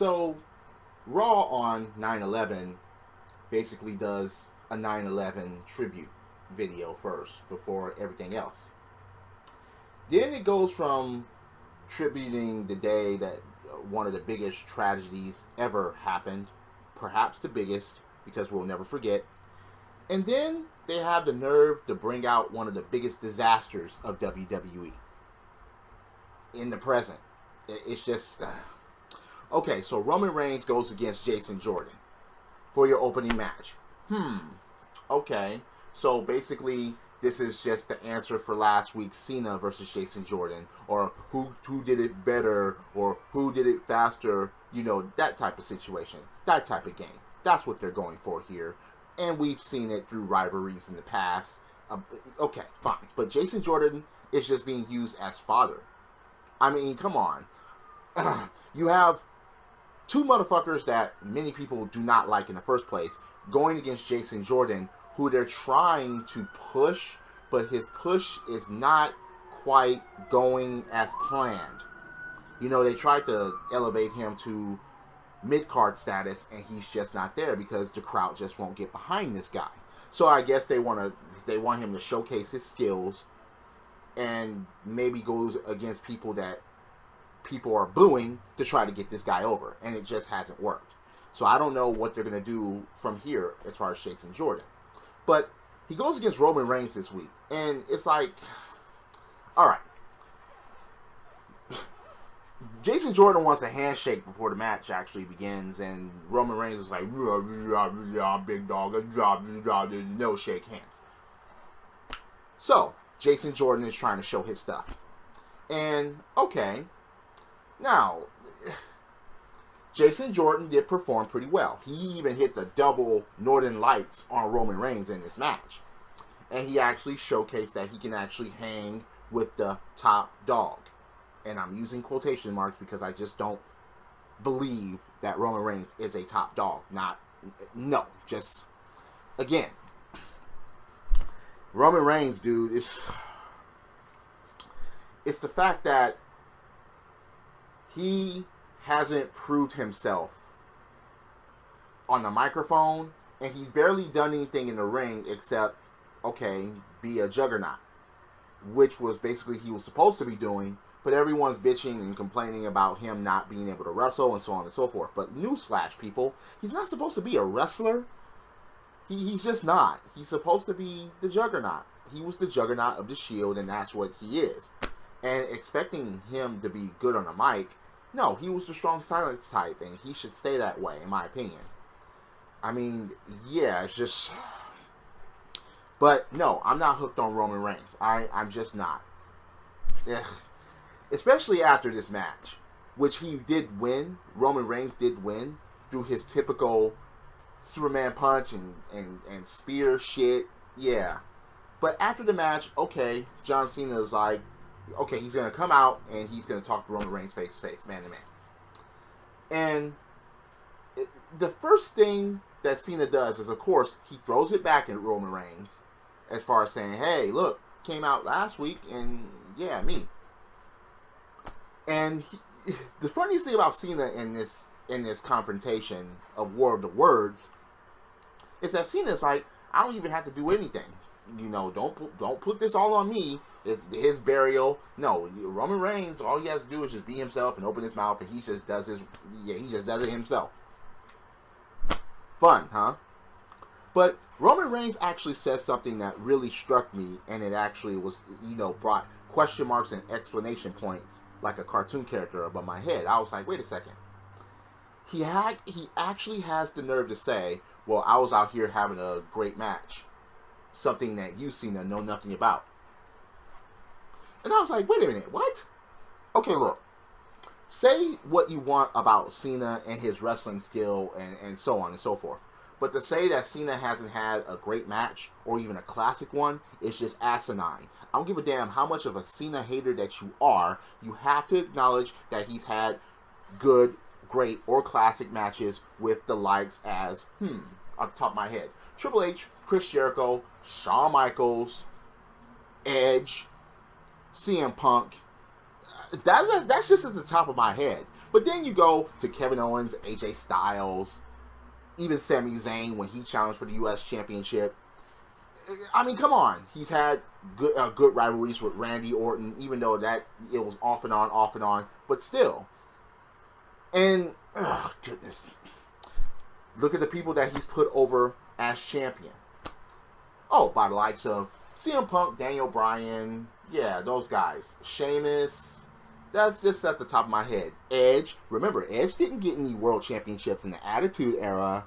So, Raw on 9/11 basically does a 9/11 tribute video first before everything else. Then it goes from tributing the day that one of the biggest tragedies ever happened, perhaps the biggest, because we'll never forget. And then they have the nerve to bring out one of the biggest disasters of WWE in the present. It's just... Okay, so Roman Reigns goes against Jason Jordan for your opening match. Okay, so basically this is just the answer for last week's Cena versus Jason Jordan, or who did it better, or who did it faster, you know, that type of situation, that type of game. That's what they're going for here, and we've seen it through rivalries in the past. Okay, fine, but Jason Jordan is just being used as fodder. I mean, come on. You have two motherfuckers that many people do not like in the first place going against Jason Jordan, who they're trying to push, but his push is not quite going as planned. You know, they tried to elevate him to mid-card status, and he's just not there because the crowd just won't get behind this guy. So I guess they want him to showcase his skills and maybe goes against people that people are booing to try to get this guy over, and it just hasn't worked. So I don't know what they're going to do from here as far as Jason Jordan. But he goes against Roman Reigns this week, and it's like, all right. Jason Jordan wants a handshake before the match actually begins, and Roman Reigns is like, big dog, no shake hands. So, Jason Jordan is trying to show his stuff. And, okay, now, Jason Jordan did perform pretty well. He even hit the double Northern Lights on Roman Reigns in this match. And he actually showcased that he can actually hang with the top dog. And I'm using quotation marks because I just don't believe that Roman Reigns is a top dog. No, just, again, Roman Reigns, dude, it's the fact that he hasn't proved himself on the microphone, and he's barely done anything in the ring except, okay, be a juggernaut, which was basically he was supposed to be doing, but everyone's bitching and complaining about him not being able to wrestle and so on and so forth. But newsflash, people, he's not supposed to be a wrestler. He's just not. He's supposed to be the juggernaut. He was the juggernaut of the Shield, and that's what he is. And expecting him to be good on the mic, no, he was the strong silence type, and he should stay that way, in my opinion. I mean, yeah, it's just... But, no, I'm not hooked on Roman Reigns. I'm just not. Ugh. Especially after this match, which he did win. Roman Reigns did win through his typical Superman punch and spear shit. Yeah. But after the match, okay, John Cena is like, okay, he's going to come out and he's going to talk to Roman Reigns face to face, man to man. And the first thing that Cena does is, of course, he throws it back at Roman Reigns as far as saying, hey, look, came out last week and, yeah, me. And the funniest thing about Cena in this confrontation of War of the Words is that Cena's like, I don't even have to do anything. You know, don't put this all on me. It's his burial. No, Roman Reigns, all he has to do is just be himself and open his mouth, and he just does it himself. Fun, huh? But Roman Reigns actually said something that really struck me, and it actually was, you know, brought question marks and explanation points like a cartoon character above my head. I was like, wait a second. He actually has the nerve to say, well, I was out here having a great match. Something that you, Cena, know nothing about. And I was like, wait a minute, what? Okay, look. Say what you want about Cena and his wrestling skill and so on and so forth. But to say that Cena hasn't had a great match or even a classic one is just asinine. I don't give a damn how much of a Cena hater that you are. You have to acknowledge that he's had good, great, or classic matches with the likes as, off the top of my head, Triple H, Chris Jericho, Shawn Michaels, Edge, CM Punk. That's just at the top of my head. But then you go to Kevin Owens, AJ Styles, even Sami Zayn when he challenged for the U.S. Championship. I mean, come on. He's had good rivalries with Randy Orton, even though that it was off and on, but still. And, oh, goodness. Look at the people that he's put over as champion. Oh, by the likes of CM Punk, Daniel Bryan, yeah, those guys. Sheamus, that's just at the top of my head. Edge, remember, Edge didn't get any world championships in the Attitude Era.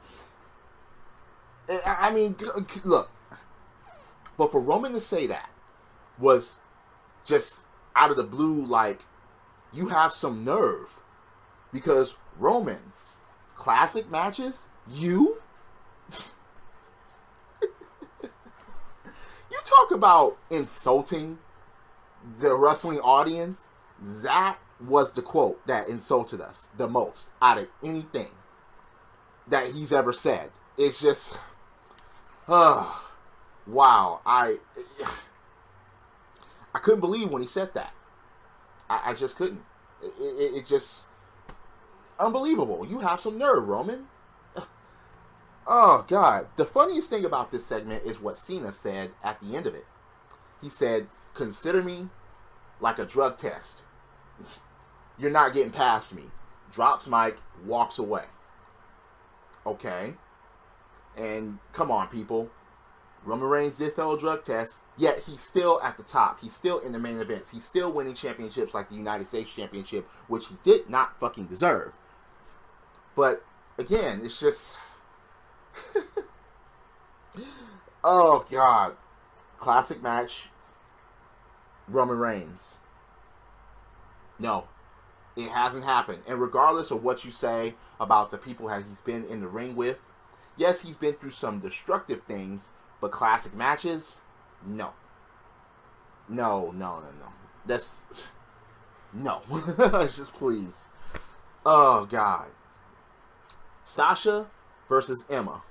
I mean, look. But for Roman to say that was just out of the blue, like, you have some nerve. Because Roman, classic matches, you talk about insulting the wrestling audience. That was the quote that insulted us the most out of anything that he's ever said. It's just, wow. I couldn't believe when he said that. I just couldn't. It just unbelievable. You have some nerve, Roman. Oh, God. The funniest thing about this segment is what Cena said at the end of it. He said, consider me like a drug test. You're not getting past me. Drops mic, walks away. Okay. And come on, people. Roman Reigns did fail a drug test, yet he's still at the top. He's still in the main events. He's still winning championships like the United States Championship, which he did not fucking deserve. But, again, it's just... oh, God. Classic match. Roman Reigns. No. It hasn't happened. And regardless of what you say about the people that he's been in the ring with, yes, he's been through some destructive things, but classic matches? No. No. That's... no. Just please. Oh, God. Sasha versus Emma.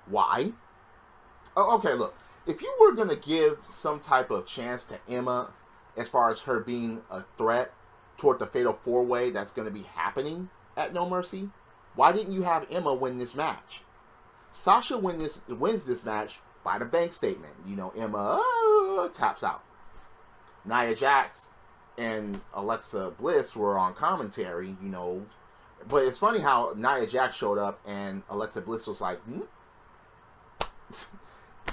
Why? Oh, okay, look. If you were going to give some type of chance to Emma as far as her being a threat toward the Fatal 4-Way that's going to be happening at No Mercy, why didn't you have Emma win this match? Sasha wins this match by the bank statement. You know, Emma taps out. Nia Jax and Alexa Bliss were on commentary, you know. But it's funny how Nia Jax showed up and Alexa Bliss was like,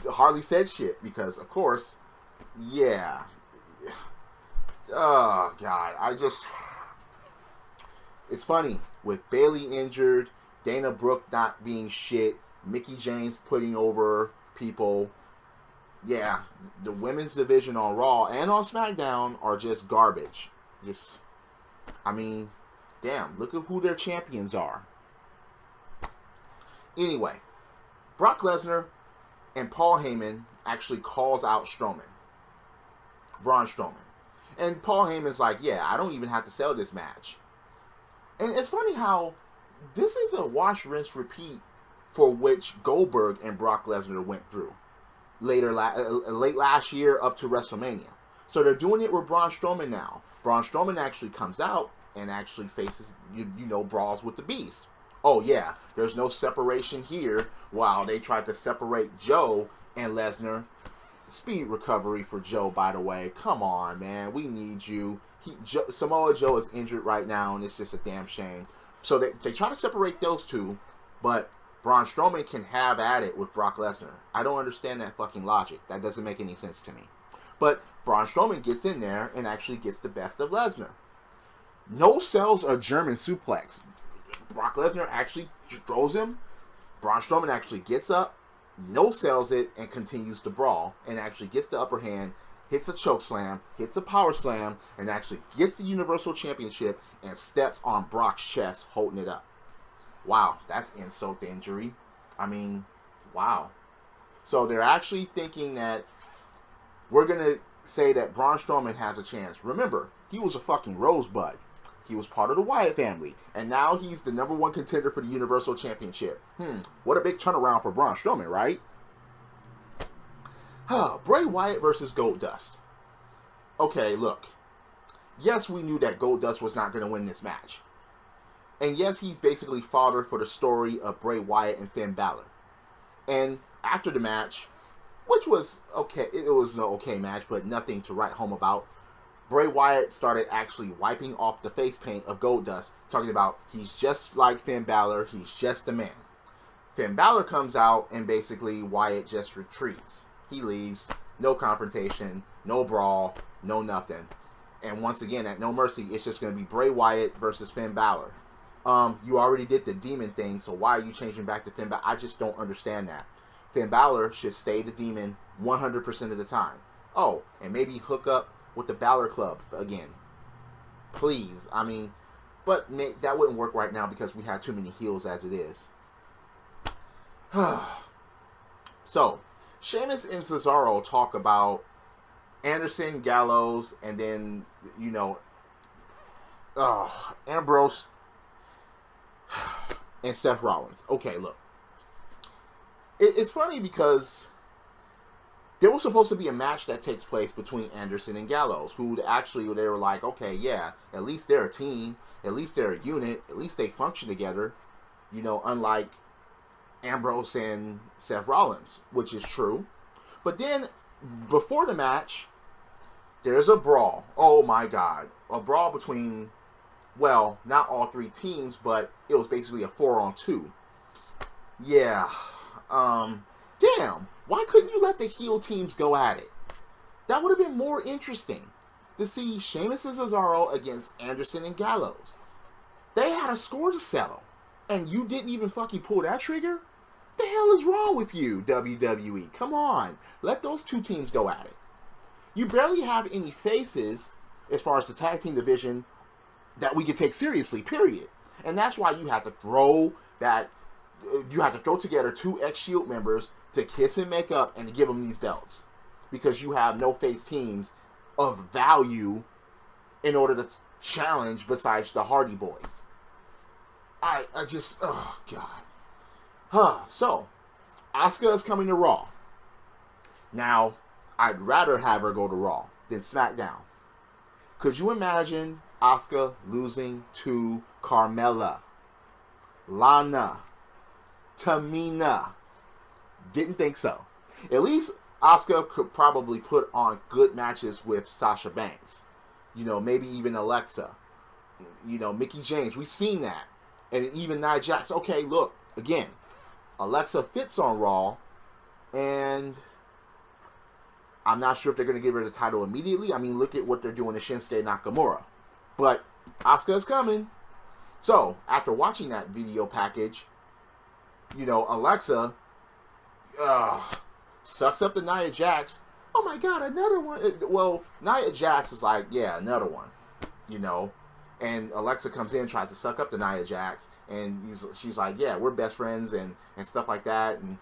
hardly said shit because, of course, yeah. Oh, God. It's funny. With Bayley injured, Dana Brooke not being shit, Mickie James putting over people. Yeah, the women's division on Raw and on SmackDown are just garbage. Just, I mean, damn, look at who their champions are. Anyway, Brock Lesnar and Paul Heyman actually calls out Braun Strowman. And Paul Heyman's like, yeah, I don't even have to sell this match. And it's funny how this is a wash, rinse, repeat for which Goldberg and Brock Lesnar went through late last year up to WrestleMania. So they're doing it with Braun Strowman now. Braun Strowman actually comes out and actually faces, brawls with the Beast. Oh, yeah, there's no separation here while they tried to separate Joe and Lesnar. Speed recovery for Joe, by the way. Come on, man. We need you. Samoa Joe is injured right now, and it's just a damn shame. So they try to separate those two, but Braun Strowman can have at it with Brock Lesnar. I don't understand that fucking logic. That doesn't make any sense to me. But Braun Strowman gets in there and actually gets the best of Lesnar. No sells a German suplex. Brock Lesnar actually throws him. Braun Strowman actually gets up, no sells it, and continues to brawl, and actually gets the upper hand, hits a choke slam, hits a power slam, and actually gets the Universal Championship and steps on Brock's chest, holding it up. Wow, that's insult to injury. I mean, wow. So they're actually thinking that we're going to say that Braun Strowman has a chance. Remember, he was a fucking rosebud. He was part of the Wyatt family. And now he's the #1 contender for the Universal Championship. What a big turnaround for Braun Strowman, right? Bray Wyatt versus Goldust. Okay, look. Yes, we knew that Goldust was not going to win this match. And yes, he's basically fodder for the story of Bray Wyatt and Finn Balor. And after the match, which was okay, it was an okay match, but nothing to write home about, Bray Wyatt started actually wiping off the face paint of Goldust, talking about he's just like Finn Balor, he's just a man. Finn Balor comes out, and basically Wyatt just retreats. He leaves, no confrontation, no brawl, no nothing. And once again, at No Mercy, it's just going to be Bray Wyatt versus Finn Balor. You already did the demon thing, so why are you changing back to Finn Balor? I just don't understand that. Finn Balor should stay the demon 100% of the time. Oh, and maybe hook up with the Balor Club again. Please. I mean, but that wouldn't work right now because we have too many heels as it is. So, Sheamus and Cesaro talk about Anderson, Gallows, and then, you know, Ambrose and Seth Rollins. Okay, look. It's funny because there was supposed to be a match that takes place between Anderson and Gallows, who actually, they were like, okay, yeah, at least they're a team, at least they're a unit, at least they function together, you know, unlike Ambrose and Seth Rollins, which is true. But then, before the match, there's a brawl. Oh my God. A brawl between, well, not all three teams, but it was basically a 4-on-2. Yeah. Damn. Why couldn't you let the heel teams go at it? That would have been more interesting to see Sheamus and Cesaro against Anderson and Gallows. They had a score to settle, and you didn't even fucking pull that trigger? What the hell is wrong with you, WWE? Come on. Let those two teams go at it. You barely have any faces as far as the tag team division that we can take seriously, period. And that's why you have to throw together two ex-Shield members to kiss and make up and to give them these belts. Because you have no face teams of value in order to challenge besides the Hardy Boys. I just, oh God. So, Asuka is coming to Raw. Now, I'd rather have her go to Raw than SmackDown. Could you imagine Asuka losing to Carmella, Lana, Tamina? Didn't think so. At least Asuka could probably put on good matches with Sasha Banks. You know, maybe even Alexa. You know, Mickie James. We've seen that. And even Nia Jax. Okay, look. Again, Alexa fits on Raw. And I'm not sure if they're going to give her the title immediately. I mean, look at what they're doing to Shinsuke Nakamura. But Asuka is coming. So, after watching that video package, you know, Alexa sucks up to Nia Jax. Oh my God, another one. Well, Nia Jax is like, yeah, another one. You know, and Alexa comes in, tries to suck up to Nia Jax, and she's like, yeah, we're best friends and stuff like that. And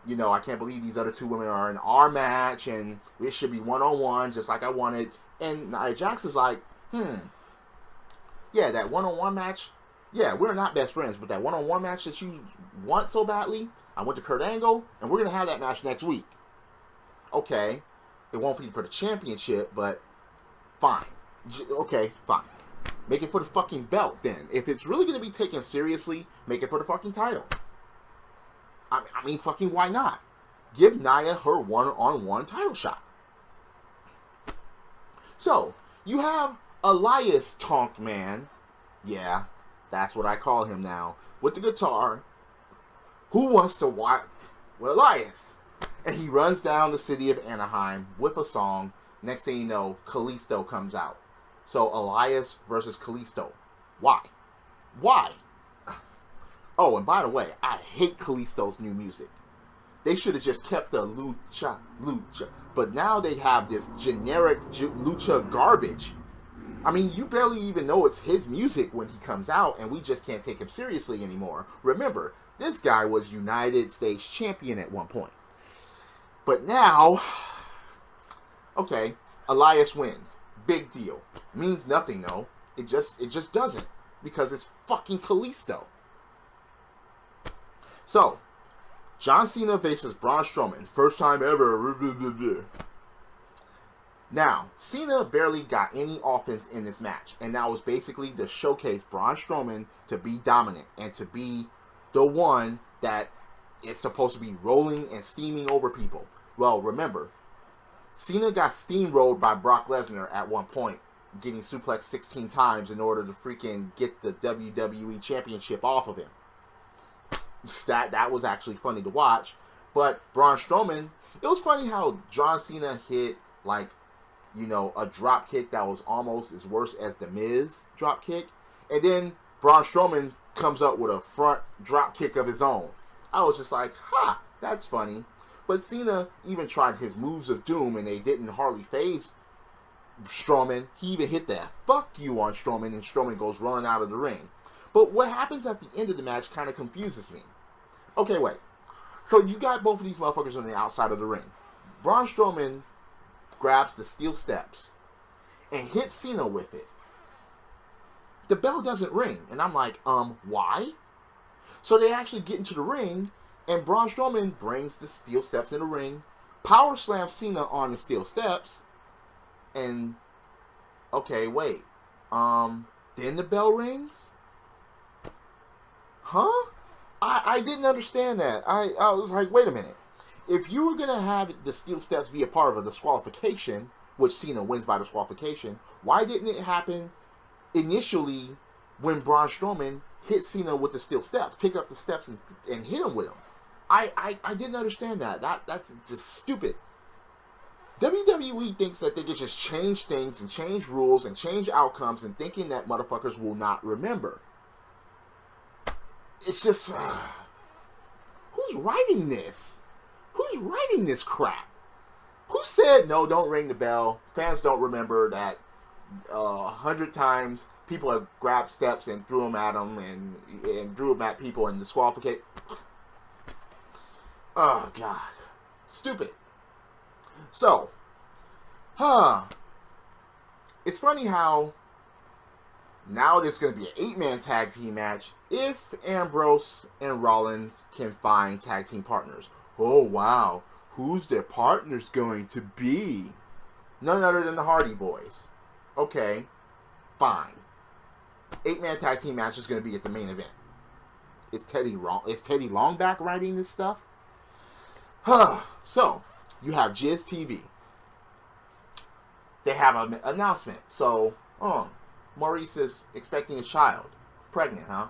you know, I can't believe these other two women are in our match, and it should be one-on-one, just like I wanted. And Nia Jax is like, yeah, that one-on-one match, yeah, we're not best friends, but that one-on-one match that you want so badly, I went to Kurt Angle, and we're going to have that match next week. Okay, it won't be for the championship, but fine. Okay, fine. Make it for the fucking belt, then. If it's really going to be taken seriously, make it for the fucking title. I mean, fucking why not? Give Nia her one-on-one title shot. So, you have Elias Tonk Man. Yeah, that's what I call him now. With the guitar. Who wants to watch with Elias? And he runs down the city of Anaheim with a song. Next thing you know, Kalisto comes out. So, Elias versus Kalisto. Why? Why? Oh, and by the way, I hate Kalisto's new music. They should have just kept the lucha. But now they have this generic lucha garbage. I mean, you barely even know it's his music when he comes out, and we just can't take him seriously anymore. Remember, this guy was United States champion at one point. But now, okay, Elias wins. Big deal. Means nothing, though. It just doesn't. Because it's fucking Kalisto. So, John Cena faces Braun Strowman. First time ever. Now, Cena barely got any offense in this match, and that was basically to showcase Braun Strowman to be dominant and to be the one that is supposed to be rolling and steaming over people. Well, remember, Cena got steamrolled by Brock Lesnar at one point, getting suplexed 16 times in order to freaking get the WWE Championship off of him. That was actually funny to watch. But Braun Strowman, it was funny how John Cena hit, like, you know, a drop kick that was almost as worse as the Miz drop kick. And then Braun Strowman comes up with a front drop kick of his own. I was just like, ha, that's funny. But Cena even tried his moves of doom, and they didn't hardly phase Strowman. He even hit that fuck you on Strowman, and Strowman goes running out of the ring. But what happens at the end of the match kind of confuses me. Okay, wait. So you got both of these motherfuckers on the outside of the ring. Braun Strowman grabs the steel steps and hits Cena with it. The bell doesn't ring. And I'm like, why? So they actually get into the ring, and Braun Strowman brings the steel steps in the ring, power slams Cena on the steel steps, and okay, wait. Then the bell rings? Huh? I didn't understand that. I was like, wait a minute. If you were going to have the steel steps be a part of a disqualification, which Cena wins by disqualification, why didn't it happen initially when Braun Strowman hit Cena with the steel steps, pick up the steps and hit him with them? I didn't understand that. That's just stupid. WWE thinks that they can just change things and change rules and change outcomes and thinking that motherfuckers will not remember. It's just, who's writing this? Who's writing this crap? Who said, no, don't ring the bell? Fans don't remember that 100 times people have grabbed steps and threw them at them and threw them at people and disqualified. Oh, God. Stupid. So, it's funny how now there's going to be an 8-man tag team match if Ambrose and Rollins can find tag team partners. Oh, wow. Who's their partners going to be? None other than the Hardy Boys. Okay, fine. 8-man tag team match is going to be at the main event. Is Teddy Longback writing this stuff? So, you have Jizz TV. They have an announcement. So, Maryse is expecting a child. Pregnant, huh?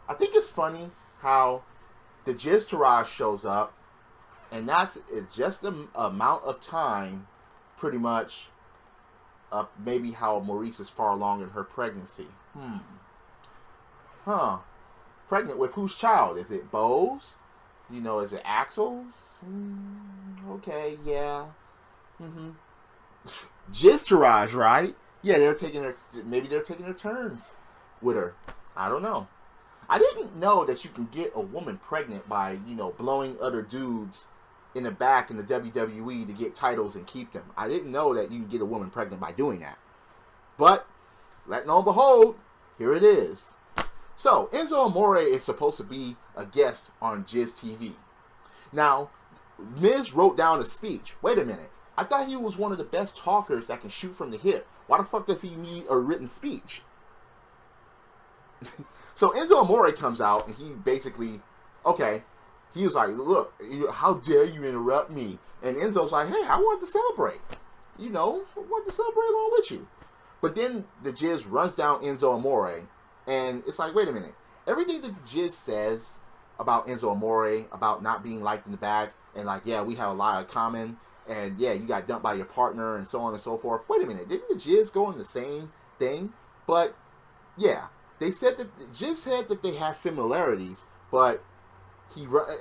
I think it's funny how the Jizz Taraj shows up, and that's just the amount of time, pretty much, maybe how Maryse is far along in her pregnancy. Pregnant with whose child? Is it Bo's? You know, is it Axel's? Okay, yeah. Jizz Taraj, right? Yeah, maybe they're taking their turns with her. I don't know. I didn't know that you can get a woman pregnant by, blowing other dudes in the back in the WWE to get titles and keep them. I didn't know that you can get a woman pregnant by doing that. But, let no behold, here it is. So, Enzo Amore is supposed to be a guest on Jizz TV. Now, Miz wrote down a speech. Wait a minute. I thought he was one of the best talkers that can shoot from the hip. Why the fuck does he need a written speech? So Enzo Amore comes out and he basically, he was like, look, how dare you interrupt me? And Enzo's like, hey, I wanted to celebrate. I wanted to celebrate along with you. But then the Jizz runs down Enzo Amore, and it's like, wait a minute. Everything that the Jizz says about Enzo Amore, about not being liked in the back, and like, yeah, we have a lot in common, and yeah, you got dumped by your partner, and so on and so forth. Wait a minute, didn't the Jizz go on the same thing? But, yeah, they said that, the Jizz said that they have similarities, but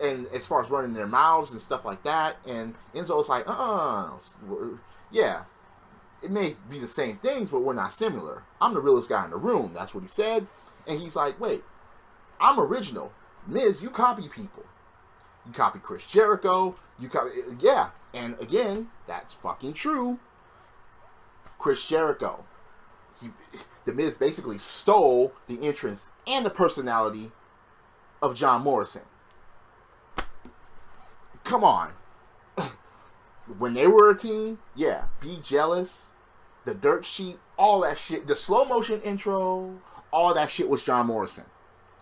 and as far as running their mouths and stuff like that, and Enzo was like, yeah, it may be the same things, but we're not similar. I'm the realest guy in the room. That's what he said. And he's like, wait, I'm original. Miz, you copy people. You copy Chris Jericho. Yeah. And again, that's fucking true. Chris Jericho. The Miz basically stole the entrance and the personality of John Morrison. Come on. when they were a team, yeah, Be Jealous, the dirt sheet, all that shit, the slow motion intro, all that shit was John Morrison.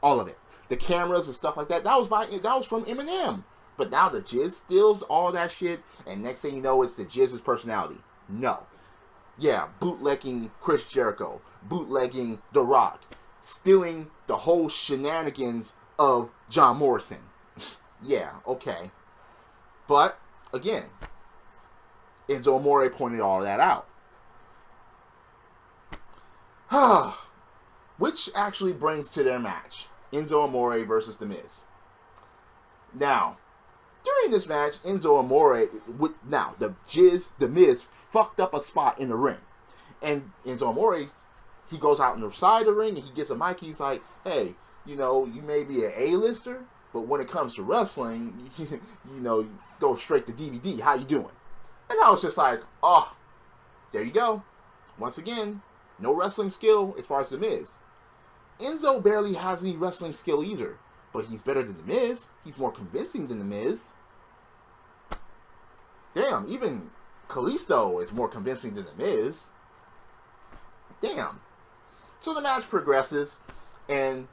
All of it. The cameras and stuff like that, that was from Eminem. But now the jizz steals all that shit, and next thing you know, it's the jizz's personality. No. Yeah, bootlegging Chris Jericho, bootlegging The Rock, stealing the whole shenanigans of John Morrison. Yeah, okay. But, again, Enzo Amore pointed all that out. Which actually brings to their match, Enzo Amore versus The Miz. Now, during this match, Enzo Amore, The Miz fucked up a spot in the ring. And Enzo Amore, he goes out on the side of the ring and he gets a mic. He's like, hey, you may be an A-lister, but when it comes to wrestling, you go straight to DVD. How you doing? And I was just like, oh, there you go. Once again, no wrestling skill as far as The Miz. Enzo barely has any wrestling skill either, but he's better than The Miz. He's more convincing than The Miz. Damn, even Kalisto is more convincing than The Miz. Damn. So the match progresses, and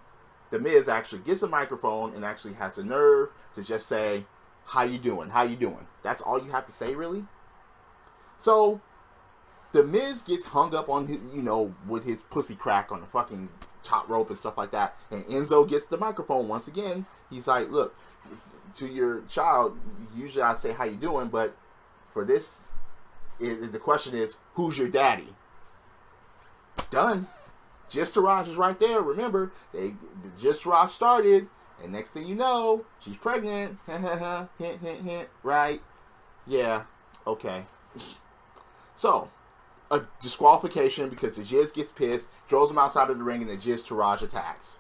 The Miz actually gets a microphone and actually has the nerve to just say, how you doing? How you doing? That's all you have to say, really? So, The Miz gets hung up on his, with his pussy crack on the fucking top rope and stuff like that. And Enzo gets the microphone once again. He's like, look, to your child, usually I say, how you doing? But for this, the question is, who's your daddy? Done. Jizz Taraj is right there. Remember, the Jizz Taraj started. And next thing you know, she's pregnant. Hint, hint, hint. Right? Yeah. Okay. So, a disqualification because the Jizz gets pissed, throws him outside of the ring, and the Jizz Taraj attacks.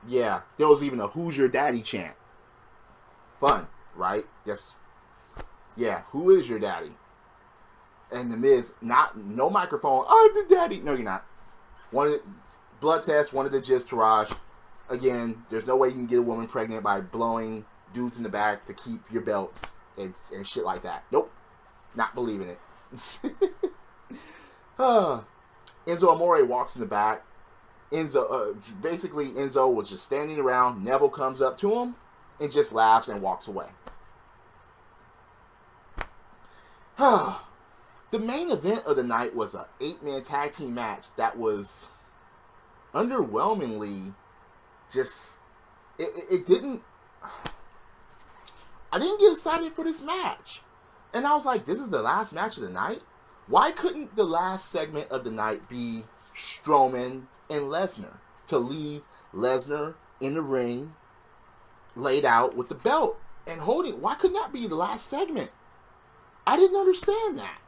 Yeah, there was even a "Who's Your Daddy" chant. Fun, right? Yes. Yeah, who is your daddy? And The Miz, no microphone. I'm the daddy. No, you're not. Blood test, one of the Jizz Taraj. Again, there's no way you can get a woman pregnant by blowing dudes in the back to keep your belts and shit like that. Nope. Not believing it. Enzo Amore walks in the back. Enzo was just standing around. Neville comes up to him and just laughs and walks away. The main event of the night was an 8-man tag team match that was underwhelmingly just... It didn't... I didn't get excited for this match. And I was like, this is the last match of the night? Why couldn't the last segment of the night be Strowman and Lesnar? To leave Lesnar in the ring, laid out with the belt and holding. Why couldn't that be the last segment? I didn't understand that.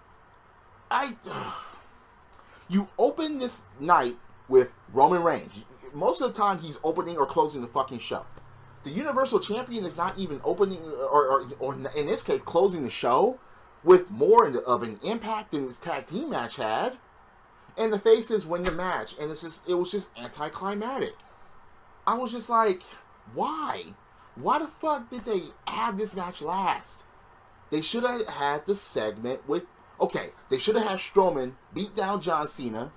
You open this night with Roman Reigns. Most of the time, he's opening or closing the fucking show. The Universal Champion is not even opening, or in this case, closing the show with more of an impact than this tag team match had. And the faces win the match, and it was just anticlimactic. I was just like, why? Why the fuck did they have this match last? They should have had the segment with, they should have had Strowman beat down John Cena,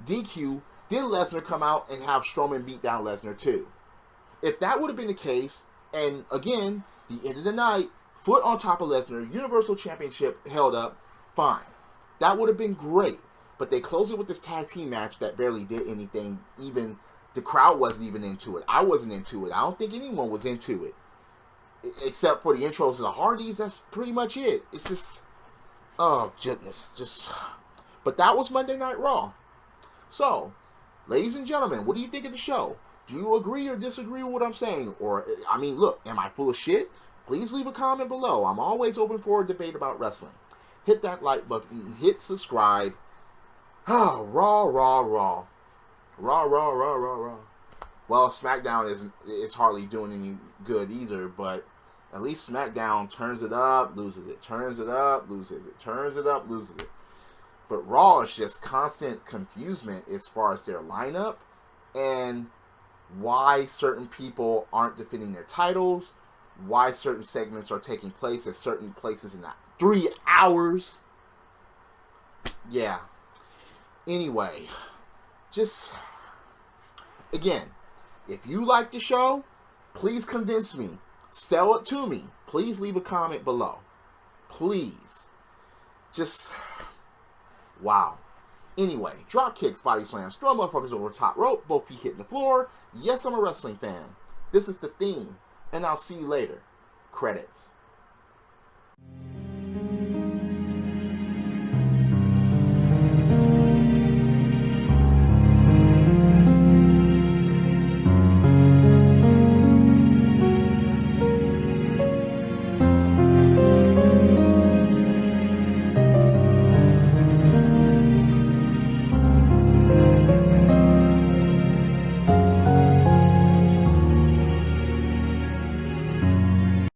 DQ, then Lesnar come out and have Strowman beat down Lesnar too. If that would have been the case, and again, the end of the night, foot on top of Lesnar, Universal Championship held up, fine. That would have been great. But they closed it with this tag team match that barely did anything. Even the crowd wasn't even into it. I wasn't into it. I don't think anyone was into it. Except for the intros of the Hardys, that's pretty much it. It's just, oh goodness. But that was Monday Night Raw. So, ladies and gentlemen, what do you think of the show? Do you agree or disagree with what I'm saying? Or, look, am I full of shit? Please leave a comment below. I'm always open for a debate about wrestling. Hit that like button. Hit subscribe. Raw. Raw. Well, SmackDown is hardly doing any good either, but at least SmackDown turns it up, loses it, turns it up, loses it, turns it up, loses it. But Raw is just constant confusement as far as their lineup and why certain people aren't defending their titles, why certain segments are taking place at certain places in that 3 hours. Yeah. Anyway, just, again, if you like the show, please convince me. Sell it to me. Please leave a comment below. Please. Just, wow. Anyway, drop kicks, body slams, throw motherfuckers over the top rope, both feet hitting the floor. Yes, I'm a wrestling fan. This is the theme, and I'll see you later. Credits.